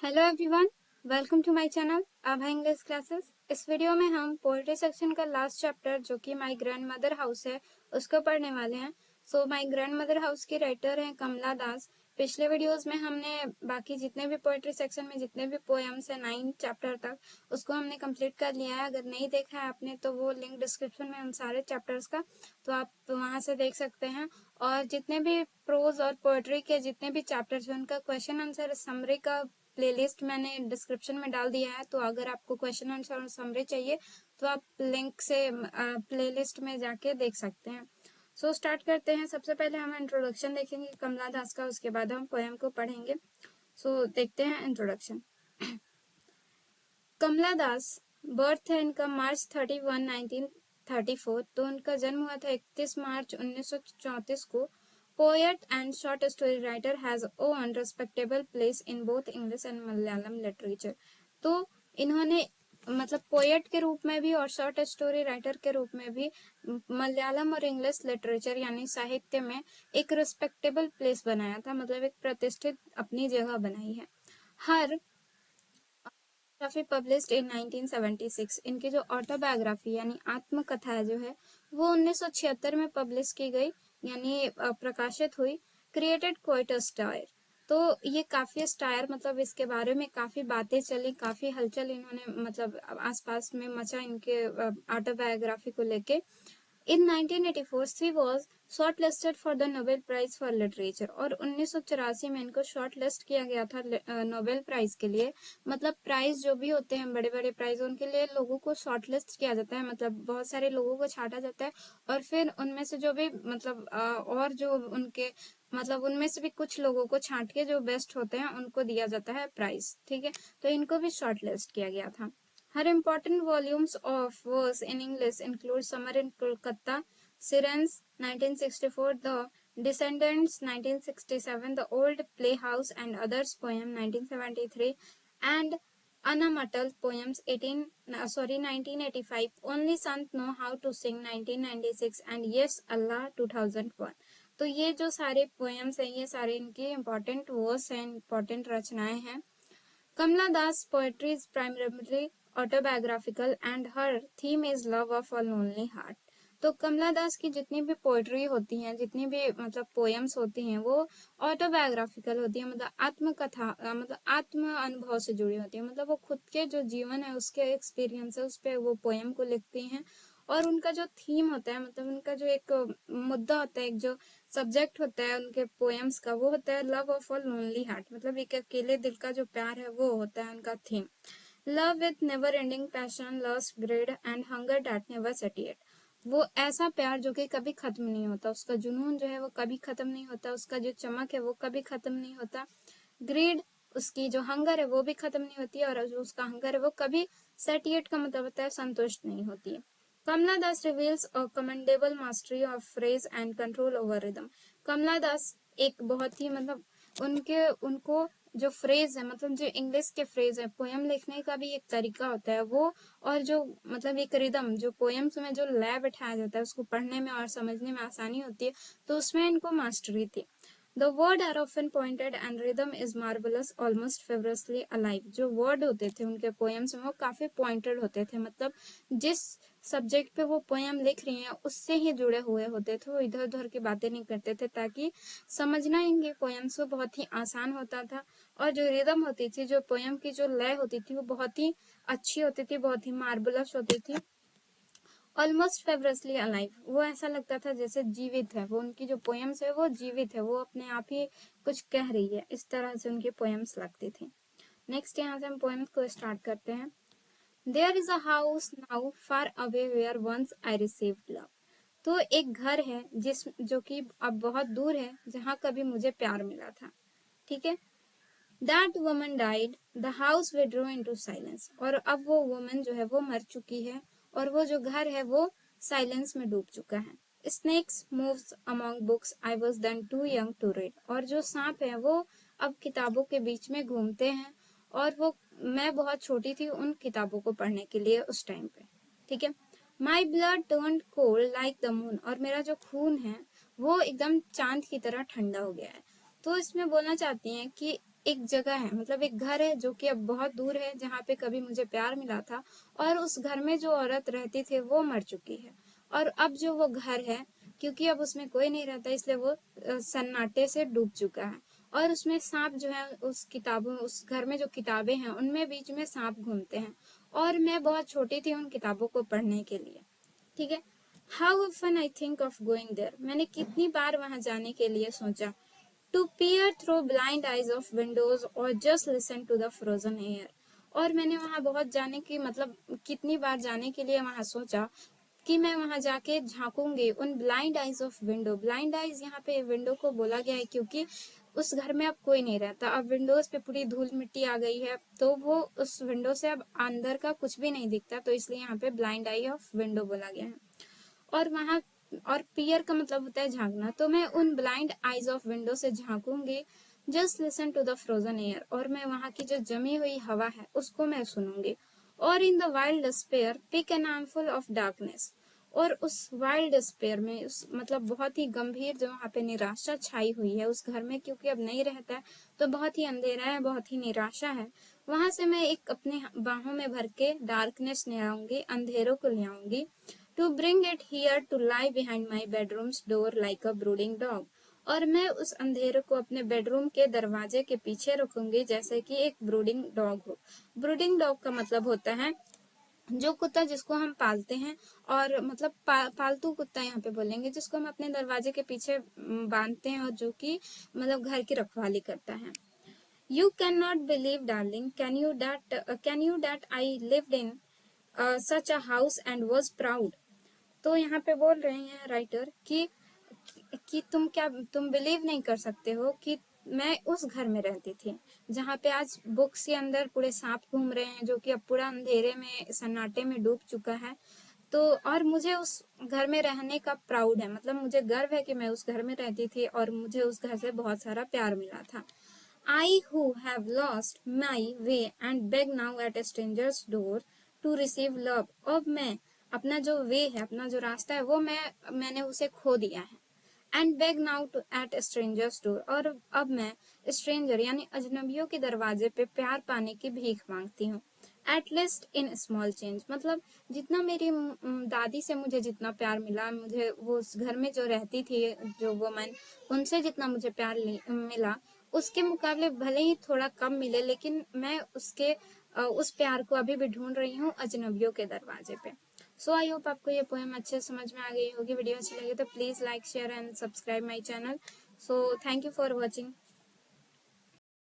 Hello everyone, welcome to my channel Abha English classes. इस video में हम पोएट्री सेक्शन का लास्ट चैप्टर जो कि माय ग्रैंडमदर हाउस है उसको पढ़ने वाले हैं। माय ग्रैंडमदर हाउस की राइटर हैं कमला दास। पिछले वीडियोस में हमने बाकी जितने भी पोएट्री सेक्शन में जितने भी पोएम्स हैं 9 चैप्टर तक उसको हमने कंप्लीट कर लिया है। अगर नहीं देखा है आपने तो वो लिंक डिस्क्रिप्शन में उन सारे चैप्टर्स का, तो आप वहां से देख सकते हैं। और जितने भी प्रोज और पोएट्री के जितने भी चैप्टर्स हैं उनका क्वेश्चन आंसर समरी का प्लेलिस्ट मैंने डिस्क्रिप्शन में डाल दिया है। तो अगर आपको क्वेश्चन आंसर और समरी चाहिए तो आप लिंक से प्लेलिस्ट में जाके देख सकते हैं। स्टार्ट करते हैं। सबसे पहले हम इंट्रोडक्शन देखेंगे कमला दास का, उसके बाद हम पोएम को पढ़ेंगे। देखते हैं इंट्रोडक्शन। कमला दास बर्थ है इनका मार्च 31, 1934। तो उनका जन्म हुआ था 31 मार्च 1934 को। Poet and short story writer has earned respectable place in both English and Malayalam literature. तो इन्होंने मतलब पोएट के रूप में भी और शॉर्ट स्टोरी राइटर के रूप में भी मलयालम और इंग्लिश लिटरेचर यानी साहित्य में एक रिस्पेक्टेबल प्लेस बनाया था, मतलब एक प्रतिष्ठित अपनी जगह बनाई है। हर काफी पब्लिश्ड इन 1976। इनकी जो ऑटोबायोग्राफी यानी आत्मकथा जो है वो 1976 में पब्लिश की गई यानी प्रकाशित हुई। Created quite a stair. तो ये काफी स्टायर मतलब इसके बारे में काफी बातें चली, काफी हलचल इन्होंने मतलब आसपास में मचा इनके ऑटोबायोग्राफी को लेके। In 1984, she was shortlisted for the Nobel Prize for Literature और 1984 में इनको शॉर्टलिस्ट किया गया था नोबेल प्राइज के लिए। मतलब प्राइज जो भी होते हैं बड़े बड़े प्राइज उनके लिए लोगों को शॉर्टलिस्ट किया जाता है, मतलब बहुत सारे लोगों को छांटा जाता है और फिर उनमें से जो भी मतलब और जो उनके मतलब उनमें से भी कुछ लोगों को छांट के जो बेस्ट होते हैं उनको दिया जाता है प्राइज। ठीक है, तो इनको भी शॉर्टलिस्ट किया गया था। Her important volumes of verse in English include Summer in Kolkata, Sirens 1964, The Descendants 1967, The Old Playhouse and Others poem 1973, and Anamatal poems 1985, Only Sant Know How to Sing 1996 and Yes Allah 2001। तो ये जो सारे poems हैं ये सारे इनके important verse हैं, important रचनाएं हैं। Kamala Das' poetry is primarily autobiographical and her theme is love of a lonely heart। तो कमला दास की जितनी भी पोएट्री होती हैं, जितनी भी मतलब पोएम्स होती हैं वो ऑटोबायोग्राफिकल होती है, मतलब आत्मकथा मतलब आत्म अनुभव से जुड़ी होती है। मतलब वो खुद के जो जीवन है उसके एक्सपीरियंस है उस पर वो पोएम को लिखती हैं। और उनका जो थीम होता है मतलब उनका जो एक मुद्दा होता है, एक जो सब्जेक्ट होता है उनके पोएम्स का, वो होता है love of a lonely heart. मतलब एक अकेले दिल का जो प्यार है वो होता है उनका theme. Love with never ending passion, lust, greed and hunger that never satiate. वो ऐसा प्यार जो कि कभी खत्म नहीं होता, उसका जुनून जो है वो कभी खत्म नहीं होता, उसका जो चमक है वो कभी खत्म नहीं होता। ग्रीड, उसकी जो हंगर है वो भी खत्म नहीं होती और जो उसका हंगर है वो कभी सैटिएट का मतलब होता है संतुष्ट नहीं होती है। Kamala Das reveals a commendable mastery of phrase and control over rhythm. Kamala Das एक बहुत ही मतलब उनको जो फ्रेज है मतलब जो इंग्लिश के फ्रेज है, पोएम लिखने का भी एक तरीका होता है वो, और जो मतलब एक रिदम जो पोएम्स में जो लय बैठाया जाता है उसको पढ़ने में और समझने में आसानी होती है, तो उसमें इनको मास्टरी थी। The word are often pointed and rhythm is marvelous, almost feverishly alive। जो वर्ड होते थे उनके पोएम्स में वो काफी पॉइंटेड होते थे, मतलब जिस सब्जेक्ट पे वो पोएम लिख रही हैं उससे ही जुड़े हुए होते थे, वो इधर उधर की बातें नहीं करते थे, ताकि समझना इनके पोएम्स को बहुत ही आसान होता था। और जो रिदम होती थी, जो पोएम की जो लय होती थी वो बहुत ही अच्छी होती थी, बहुत ही मार्बलस होती थी। ऑलमोस्ट फेवरसली अलाइव, वो ऐसा लगता था जैसे जीवित है, वो उनकी जो पोएम्स है वो जीवित है, वो अपने आप ही कुछ कह रही है, इस तरह से उनकी पोएम्स लगती थी। नेक्स्ट यहाँ से हम पोएम्स को स्टार्ट करते हैं। There is a house now far away where once I received love. तो एक घर है जो कि अब बहुत दूर है जहाँ कभी मुझे प्यार मिला था। ठीक है। That woman died, the house withdraw into silence. और अब वो वुमन जो है वो मर चुकी है और वो जो घर है वो साइलेंस में डूब चुका है। Snakes moves among books, I was then too young to read. और जो सांप है वो अब किताबों के बीच में घूमते हैं और वो मैं बहुत छोटी थी उन किताबों को पढ़ने के लिए उस टाइम पे। ठीक है। My blood turned cold like the moon. और मेरा जो खून है वो एकदम चांद की तरह ठंडा हो गया है। तो इसमें बोलना चाहती हैं कि एक जगह है, मतलब एक घर है जो कि अब बहुत दूर है, जहाँ पे कभी मुझे प्यार मिला था, और उस घर में जो औरत रहती थी वो मर चुकी है। और अब जो वो घर है, क्योंकि अब उसमें कोई नहीं रहता, इसलिए वो सन्नाटे से डूब चुका है। और उसमें सांप जो है, उस किताबों, उस घर में जो किताबें हैं उनमें बीच में सांप घूमते हैं, और मैं बहुत छोटी थी उन किताबों को पढ़ने के लिए। ठीक है। How often I think of going there, मैंने कितनी बार वहां जाने के लिए सोचा। To peer through blind eyes of windows or just listen to the frozen air, और मैंने वहां बहुत जाने की, मतलब कितनी बार जाने के लिए वहां सोचा कि मैं वहां जाके झांकूंगी उन blind eyes of window. Blind eyes यहाँ पे विंडो को बोला गया है क्योंकि उस घर में अब कोई नहीं रहता, अब विंडोज पे पूरी धूल मिट्टी आ गई है, तो वो उस विंडो से अब अंदर का कुछ भी नहीं दिखता, तो इसलिए यहाँ पे ब्लाइंड आई ऑफ विंडो बोला गया है। और वहां, और पियर का मतलब होता है झांकना, तो मैं उन ब्लाइंड आइज ऑफ विंडो से झांकूंगी। Just listen to the frozen air, और मैं वहां की जो जमी हुई हवा है उसको मैं सुनूंगी। और in the wild despair pick an armful of darkness, और उस वाइल्ड डिस्पेयर में, उस मतलब बहुत ही गंभीर जो वहाँ पे निराशा छाई हुई है उस घर में, क्योंकि अब नहीं रहता है, तो बहुत ही अंधेरा है, बहुत ही निराशा है। वहां से मैं एक अपने बाहों में भर के डार्कनेस ले आऊंगी, अंधेरों को ले आऊंगी, to bring it here to lie behind my bedrooms door like a brooding dog, और मैं उस अंधेरे को अपने बेडरूम के दरवाजे के पीछे रखूंगी जैसे कि एक ब्रूडिंग डॉग हो। ब्रूडिंग डॉग का मतलब होता है जो कुत्ता जिसको हम पालते हैं, और मतलब पालतू कुत्ता यहाँ पे बोलेंगे, जिसको हम अपने दरवाजे के पीछे बांधते हैं, और जो कि मतलब घर की रखवाली करता है। You cannot believe, darling, can you that I lived in such a house and was proud. तो यहाँ पे बोल रहे हैं राइटर कि तुम बिलीव नहीं कर सकते हो कि मैं उस घर में रहती थी जहाँ पे आज बुक्स के अंदर पूरे सांप घूम रहे हैं, जो कि अब पूरा अंधेरे में, सन्नाटे में डूब चुका है। तो और मुझे उस घर में रहने का प्राउड है, मतलब मुझे गर्व है कि मैं उस घर में रहती थी और मुझे उस घर से बहुत सारा प्यार मिला था। I who have lost my way and beg now at a stranger's door to receive love, अब मैं अपना जो वे है, अपना जो रास्ता है, वो मैंने उसे खो दिया है। And beg now to at strangers door, और अब मैं स्ट्रेंजर यानी अजनबियों के दरवाजे पे प्यार पाने की भीख मांगती हूँ। At least in small change, मतलब जितना मेरी दादी से मुझे जितना प्यार मिला, मुझे वो उस घर में जो रहती थी जो वुमन, उनसे जितना मुझे प्यार मिला, उसके मुकाबले भले ही थोड़ा कम मिले, लेकिन मैं उस प्यार को अभी भी ढूंढ रही हूँ अजनबियों के दरवाजे पे। सो आई होप आपको ये पोएम अच्छे समझ में आ गई होगी। वीडियो अच्छी लगी तो please like, share and subscribe my channel. So thank you for watching.